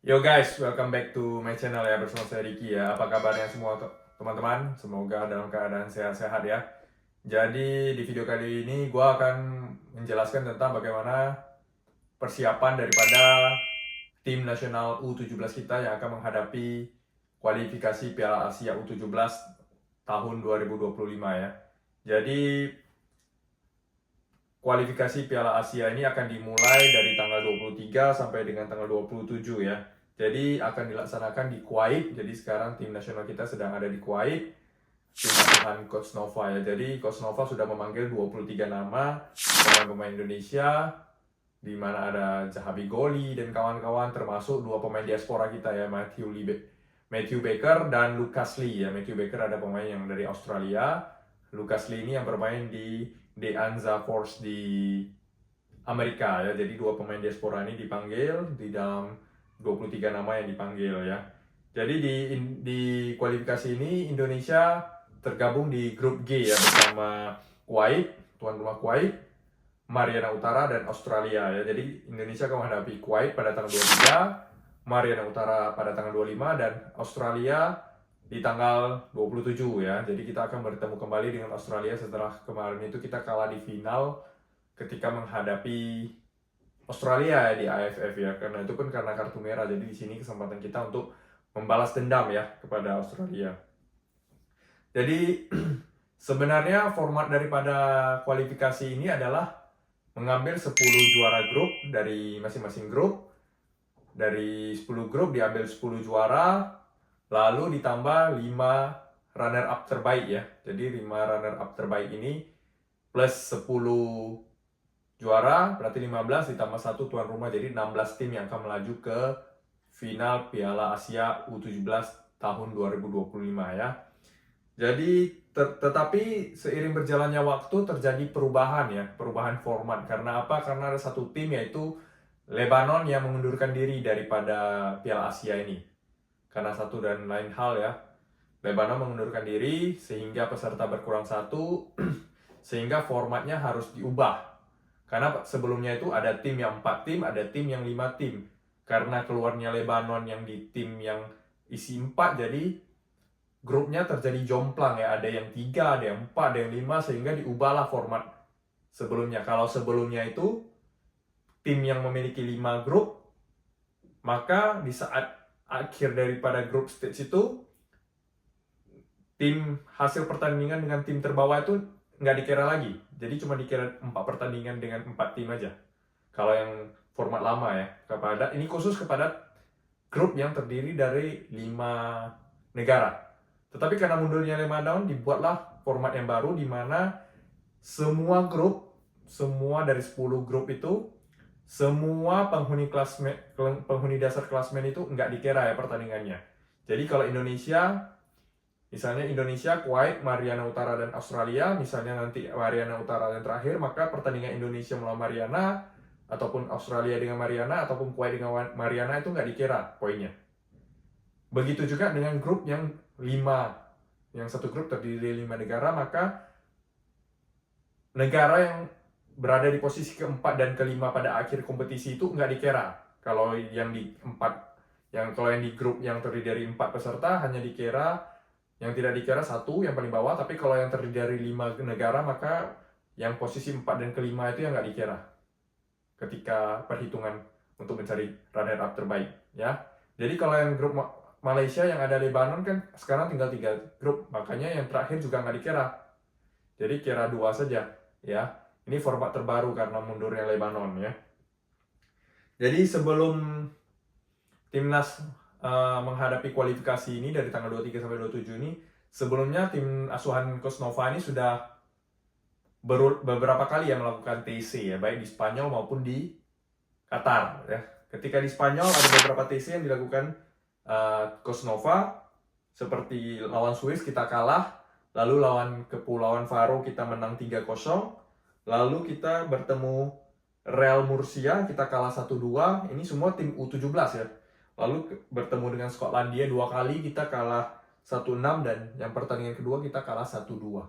Yo guys, welcome back to my channel ya, bersama saya Ricky ya. Apa kabarnya semua teman-teman? Semoga dalam keadaan sehat-sehat ya. Jadi di video kali ini gue akan menjelaskan tentang bagaimana persiapan daripada tim nasional U17 kita yang akan menghadapi kualifikasi Piala Asia U17 tahun 2025 ya. Jadi kualifikasi Piala Asia ini akan dimulai dari tanggal 23 sampai dengan tanggal 27 ya. Jadi akan dilaksanakan di Kuwait. Jadi sekarang tim nasional kita sedang ada di Kuwait. Tim asuhan Coach Nova ya. Jadi Coach Nova sudah memanggil 23 nama pemain-pemain Indonesia, di mana ada Zahabi Goli dan kawan-kawan, termasuk dua pemain diaspora kita ya, Matthew Baker dan Lucas Lee ya. Matthew Baker ada pemain yang dari Australia. Lucas Lee ini yang bermain di Anza Force di Amerika ya. Jadi dua pemain diaspora ini dipanggil di dalam 23 nama yang dipanggil ya. Jadi di kualifikasi ini Indonesia tergabung di grup G ya, bersama Kuwait, tuan rumah Kuwait, Mariana Utara dan Australia ya. Jadi Indonesia akan menghadapi Kuwait pada tanggal 23, Mariana Utara pada tanggal 25 dan Australia di tanggal 27 ya. Jadi kita akan bertemu kembali dengan Australia setelah kemarin itu kita kalah di final ketika menghadapi Australia ya di AFF ya. Karena itu pun karena kartu merah. Jadi di sini kesempatan kita untuk membalas dendam ya kepada Australia. Jadi sebenarnya format daripada kualifikasi ini adalah mengambil 10 juara grup dari masing-masing grup. Dari 10 grup diambil 10 juara, lalu ditambah 5 runner-up terbaik ya. Jadi 5 runner-up terbaik ini plus 10 juara, berarti 15 ditambah 1 tuan rumah. Jadi 16 tim yang akan melaju ke final Piala Asia U17 tahun 2025 ya. Jadi tetapi seiring berjalannya waktu terjadi perubahan format. Karena apa? Karena ada satu tim, yaitu Lebanon, yang mengundurkan diri daripada Piala Asia ini. Karena satu dan lain hal ya, Lebanon mengundurkan diri sehingga peserta berkurang satu, sehingga formatnya harus diubah. Karena sebelumnya itu ada tim yang 4 tim, ada tim yang 5 tim. Karena keluarnya Lebanon yang di tim yang isi 4, jadi grupnya terjadi jomplang ya. Ada yang 3, ada yang 4, ada yang 5, sehingga diubahlah format sebelumnya. Kalau sebelumnya itu tim yang memiliki 5 grup, maka di saat akhir daripada grup stage itu, tim hasil pertandingan dengan tim terbawah itu nggak dikira lagi. Jadi cuma dikira 4 pertandingan dengan 4 tim aja. Kalau yang format lama ya. Ini khusus kepada grup yang terdiri dari 5 negara. Tetapi karena mundurnya Lebanon, dibuatlah format yang baru di mana semua dari 10 grup itu, semua penghuni dasar klasmen itu nggak dikira ya pertandingannya. Jadi kalau Indonesia, misalnya Indonesia, Kuwait, Mariana Utara dan Australia, misalnya nanti Mariana Utara yang terakhir, maka pertandingan Indonesia melawan Mariana, ataupun Australia dengan Mariana, ataupun Kuwait dengan Mariana itu nggak dikira poinnya. Begitu juga dengan grup yang 5, yang satu grup terdiri dari 5 negara, maka negara yang berada di posisi keempat dan kelima pada akhir kompetisi itu nggak dikira. Kalau yang di grup yang terdiri dari 4 peserta hanya dikira, yang tidak dikira 1 yang paling bawah. Tapi kalau yang terdiri dari 5 negara, maka yang posisi 4 dan kelima itu yang nggak dikira ketika perhitungan untuk mencari runner up terbaik ya. Jadi kalau yang grup Malaysia yang ada Lebanon kan sekarang tinggal 3 grup, makanya yang terakhir juga nggak dikira. Jadi kira 2 saja ya. Ini format terbaru karena mundurnya Lebanon ya. Jadi sebelum timnas menghadapi kualifikasi ini dari tanggal 23 sampai 27 ini, sebelumnya tim asuhan Coach Nova ini sudah beberapa kali ya melakukan TC ya, baik di Spanyol maupun di Qatar ya. Ketika di Spanyol ada beberapa TC yang dilakukan Coach Nova, seperti lawan Swiss kita kalah, lalu lawan Kepulauan Faro kita menang 3-0, lalu kita bertemu Real Murcia, kita kalah 1-2. Ini semua tim U17 ya. Lalu bertemu dengan Skotlandia 2 kali, kita kalah 1-6, dan yang pertandingan kedua kita kalah 1-2.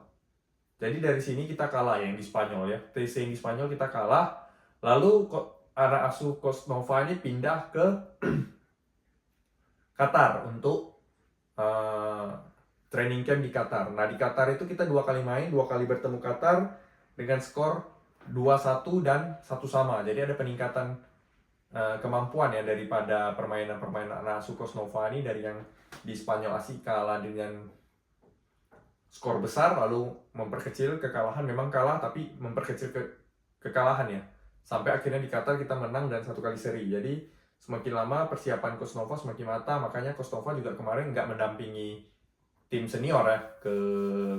Jadi dari sini kita kalah yang di Spanyol ya. TC yang di Spanyol kita kalah. Lalu anak asuh Coach Nova ini pindah ke Qatar untuk training camp di Qatar. Nah, di Qatar itu kita 2 kali main, 2 kali bertemu Qatar dengan skor 2-1 dan 1 sama. Jadi ada peningkatan kemampuan ya daripada permainan-permainan anak asuh Kosnova ini, dari yang di Spanyol asik kalah dengan skor besar lalu memperkecil kekalahan, memang kalah tapi memperkecil kekalahan ya. Sampai akhirnya di Qatar kita menang dan 1 kali seri. Jadi semakin lama persiapan Kosnova semakin matang, makanya Kosnova juga kemarin nggak mendampingi tim senior ya ke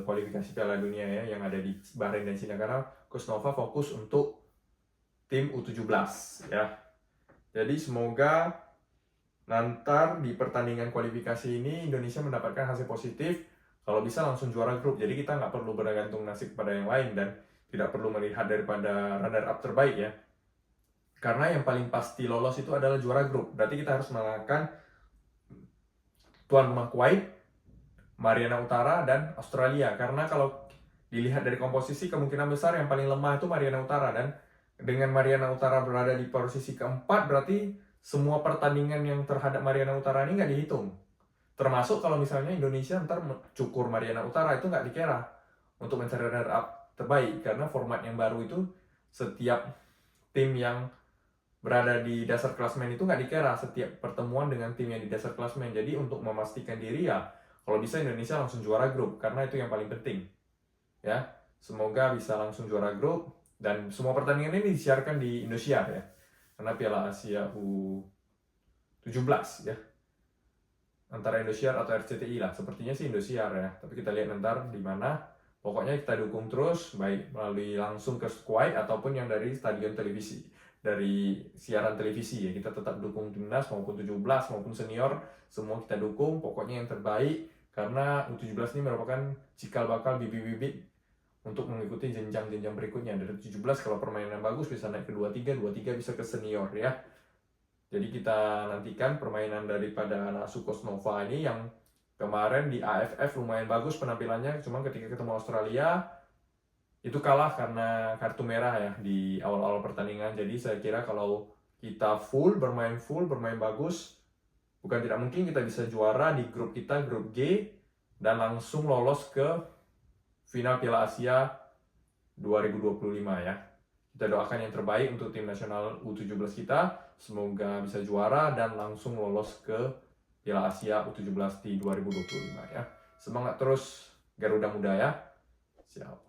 kualifikasi Piala Dunia ya yang ada di Bahrain dan Cina, karena Kosnova fokus untuk tim U17 ya. Jadi semoga nanti di pertandingan kualifikasi ini Indonesia mendapatkan hasil positif, kalau bisa langsung juara grup. Jadi kita nggak perlu bergantung nasib pada yang lain dan tidak perlu melihat daripada runner up terbaik ya. Karena yang paling pasti lolos itu adalah juara grup. Berarti kita harus mengalahkan tuan rumah Kuwait, Mariana Utara, dan Australia. Karena kalau dilihat dari komposisi, kemungkinan besar yang paling lemah itu Mariana Utara. Dan dengan Mariana Utara berada di posisi keempat, berarti semua pertandingan yang terhadap Mariana Utara ini nggak dihitung. Termasuk kalau misalnya Indonesia ntar cukur Mariana Utara, itu nggak dikira untuk mencari runner up terbaik. Karena format yang baru itu setiap tim yang berada di dasar klasemen itu nggak dikira setiap pertemuan dengan tim yang di dasar klasemen. Jadi untuk memastikan diri ya, kalau bisa Indonesia langsung juara grup, karena itu yang paling penting. Ya, semoga bisa langsung juara grup, dan semua pertandingan ini disiarkan di Indosiar ya. Karena Piala Asia U17 ya. Antara Indosiar atau RCTI lah, sepertinya sih Indosiar ya. Tapi kita lihat ntar di mana. Pokoknya kita dukung terus, baik melalui langsung ke Kuwait ataupun yang dari stadion televisi, dari siaran televisi ya. Kita tetap dukung timnas maupun 17 maupun senior, semua kita dukung. Pokoknya yang terbaik, karena U17 ini merupakan cikal bakal bibit-bibit untuk mengikuti jenjang-jenjang berikutnya. Dari 17 kalau permainan bagus bisa naik ke 23, 23 bisa ke senior ya. Jadi kita nantikan permainan daripada anak asuh Kosnova ini yang kemarin di AFF lumayan bagus penampilannya, cuma ketika ketemu Australia itu kalah karena kartu merah ya di awal-awal pertandingan. Jadi saya kira kalau kita bermain bagus, bukan tidak mungkin kita bisa juara di grup kita, grup G, dan langsung lolos ke final Piala Asia 2025 ya. Kita doakan yang terbaik untuk tim nasional U17 kita, semoga bisa juara dan langsung lolos ke Piala Asia U17 di 2025 ya. Semangat terus Garuda Muda ya. Siap.